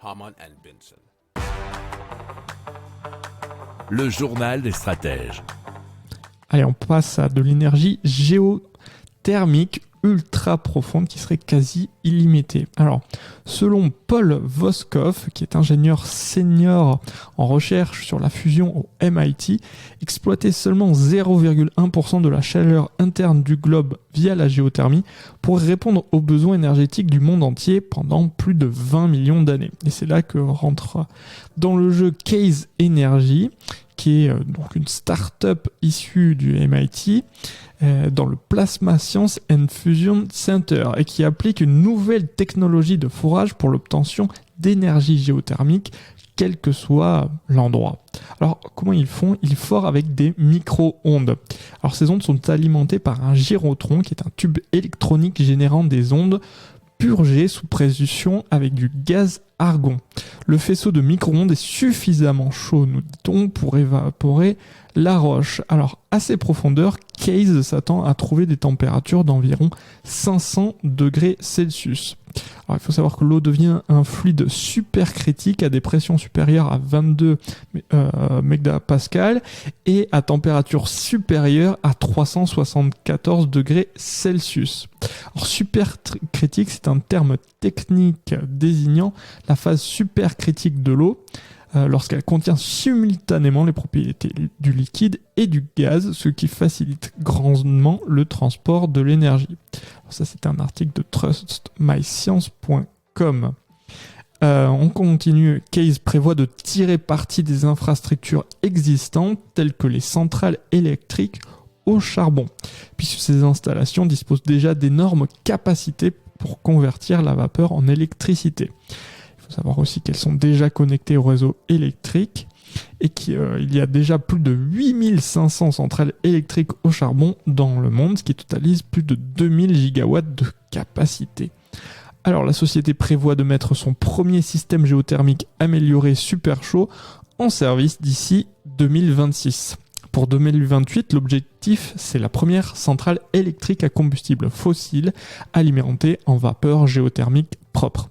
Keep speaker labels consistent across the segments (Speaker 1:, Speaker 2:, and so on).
Speaker 1: Harman & Benson.
Speaker 2: Le journal des stratèges.
Speaker 3: Allez, on passe à de l'énergie géothermique ultra profonde qui serait quasi illimitée. Alors, selon Paul Voskov, qui est ingénieur senior en recherche sur la fusion au MIT, exploiter seulement 0,1% de la chaleur interne du globe via la géothermie pourrait répondre aux besoins énergétiques du monde entier pendant plus de 20 millions d'années. Et c'est là que rentre dans le jeu Case Energy, qui est donc une start-up issue du MIT, dans le Plasma Science and Fusion Center, et qui applique une nouvelle technologie de forage pour l'obtention d'énergie géothermique, quel que soit l'endroit. Alors, comment ils font ? Ils forent avec des micro-ondes. Alors, ces ondes sont alimentées par un gyrotron, qui est un tube électronique générant des ondes purgées sous pression avec du gaz argon. Le faisceau de micro-ondes est suffisamment chaud, nous dit-on, pour évaporer la roche. Alors, à ces profondeurs, Case s'attend à trouver des températures d'environ 500 degrés Celsius. Alors, il faut savoir que l'eau devient un fluide supercritique à des pressions supérieures à 22 mégapascales et à température supérieure à 374 degrés Celsius. Alors, supercritique, c'est un terme technique désignant la phase supercritique de l'eau, lorsqu'elle contient simultanément les propriétés du liquide et du gaz, ce qui facilite grandement le transport de l'énergie. Alors ça, c'est un article de trustmyscience.com. On continue. Case prévoit de tirer parti des infrastructures existantes, telles que les centrales électriques au charbon, puisque ces installations disposent déjà d'énormes capacités pour convertir la vapeur en électricité. Il faut savoir aussi qu'elles sont déjà connectées au réseau électrique et qu'il y a déjà plus de 8500 centrales électriques au charbon dans le monde, ce qui totalise plus de 2000 gigawatts de capacité. Alors la société prévoit de mettre son premier système géothermique amélioré super chaud en service d'ici 2026. Pour 2028, l'objectif, c'est la première centrale électrique à combustible fossile alimentée en vapeur géothermique propre.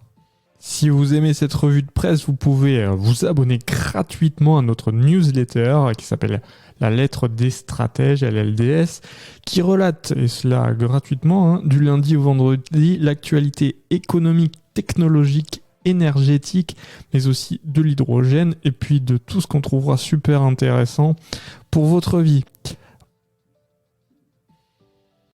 Speaker 3: Si vous aimez cette revue de presse, vous pouvez vous abonner gratuitement à notre newsletter qui s'appelle La Lettre des Stratèges, LLDS, qui relate, et cela gratuitement, du lundi au vendredi, l'actualité économique, technologique, énergétique, mais aussi de l'hydrogène, et puis de tout ce qu'on trouvera super intéressant pour votre vie.